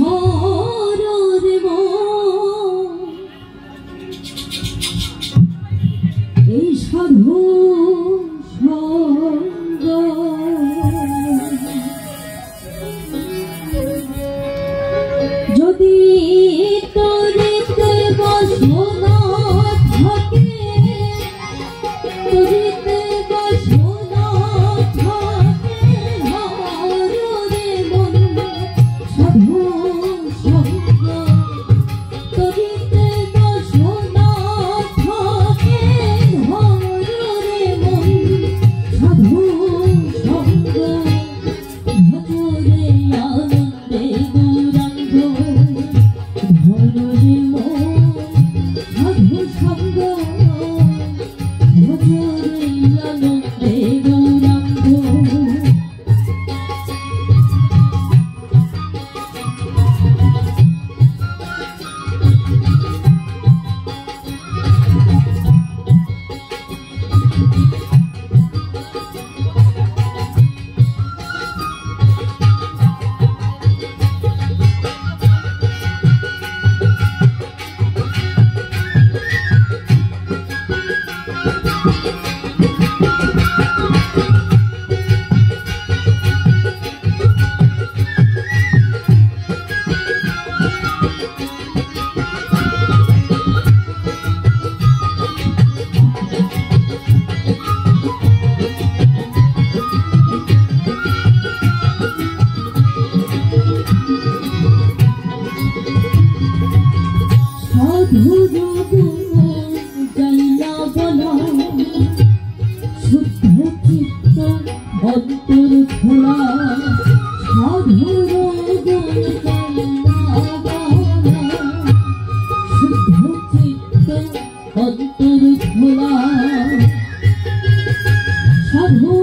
ধরে এই সাধু সঙ্গ যদি তরিতে বাসনা থাকে তরিতে বাসনা থাকে হরে মন সাধু সঙ্গ তরিতে বাসনা থাকে হরে মন সাধু সঙ্গ ভজরে আনন্দে গৌরাঙ্গ ভজরে মন সাধু সঙ্গ ভজরে আনন্দে গৌরাঙ্গ সাধু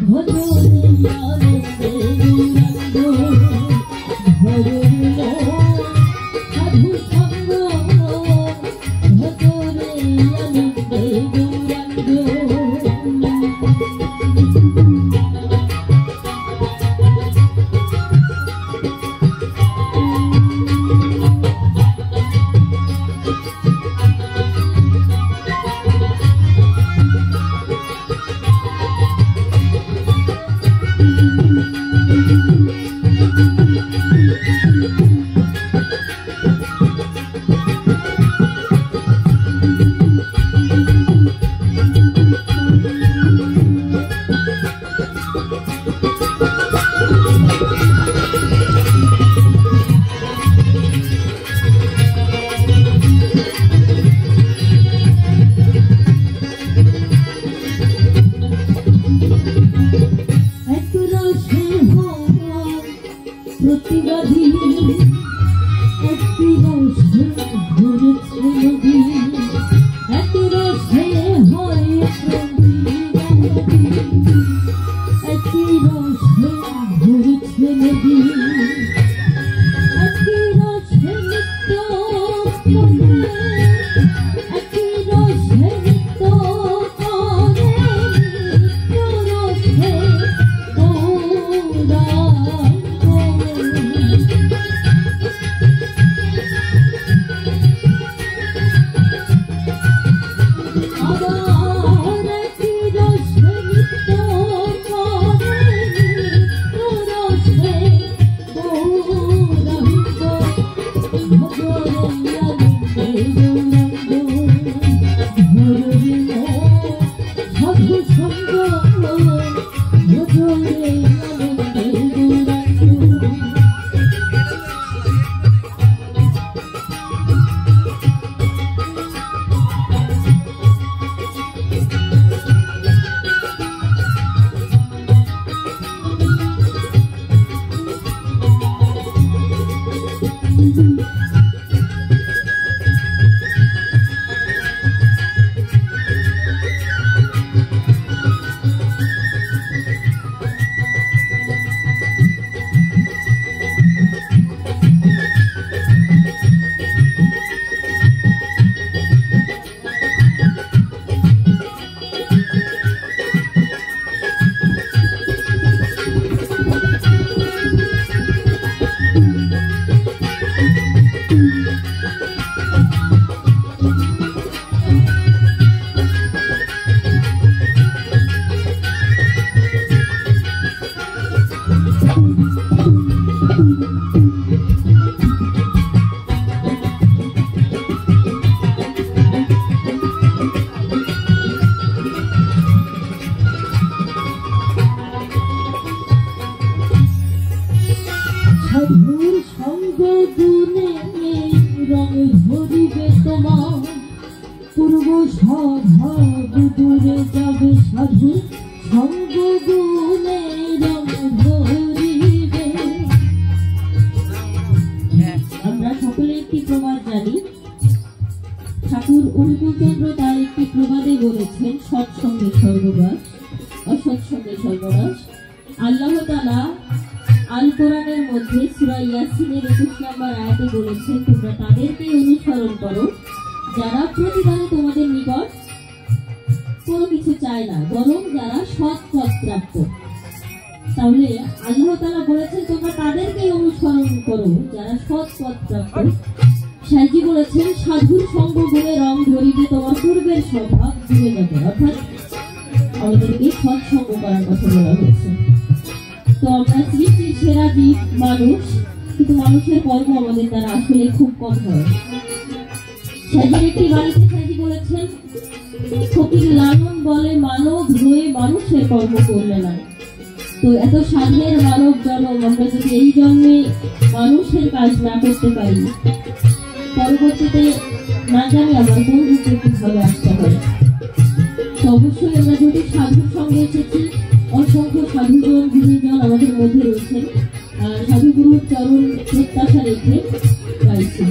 ভজরে আনন্দে গৌরাঙ্গ ভজরে সাধু সঙ্গ ভজরে আনন্দে গৌরাঙ্গ প্রতিবাদী একটি রসে ঘুরেছে নদী একটি রসে হয় একটি রসে ঘুরেছে নদী একটি রসে নিত্য একটি রসে নিত্য করে রসে সাধুর সঙ্গ গুণে রং ধরিবে তোমার পূর্ব স্বভাব দূরে যাবে সাধু সঙ্গ গুণে রং ধরিবে। আমরা সকলে একটি প্রবাদ জানি, ঠাকুর অনুকূলচন্দ্র তার একটি প্রবাদে বলেছেন সৎসঙ্গে স্বর্গবাস অসৎসঙ্গে সর্বনাশ। আল্লাহ তাআলা আল কোরআনের মধ্যে সূরা ইয়াসিনের 21 নম্বর আয়াতে বলেছেন, তোমরা তাদেরকেই অনুসরণ করো যারা প্রতিদানে তোমাদের নিকট কোনো কিছু চায় না, বরং যারা সৎ পথ প্রাপ্ত। তাহলে আল্লাহ তাআলা বলেছেন তোমরা তাদেরকেই অনুসরণ করো যারা সৎ পথ প্রাপ্ত। সাইজি বলেছেন সাধুর সঙ্গ গুণে রং ধরিবে তোমার পূর্বের স্বভাব দূরে যাবে, অর্থাৎ আমাদেরকে সৎসঙ্গ করার কথা বলা হয়েছে। তো আমরা সৃষ্টির সেরা জীব মানুষ, কিন্তু মানুষের কর্ম আমাদের দ্বারা আসলে খুব কম হয়। সাইজির একটি বাড়িতে সাইজি বলেছেন ফকির লালন বলে মানব হয়ে মানুষের কর্ম করলে না। তো এত সাধের মানব জন্ম, আমরা যদি এই জন্মে মানুষের কাজ না করতে পারি, পরবর্তীতে না জানি আমার কোন রূপে কিভাবে আসতে হয়। তো অবশ্যই আমরা যদি সাধুর সঙ্গে এসেছি, অসংখ্য সাধুজন গুরুজন আমাদের মধ্যে রয়েছেন, আর সাধুগুরুর চরণ প্রত্যাশা রেখে গাইছি।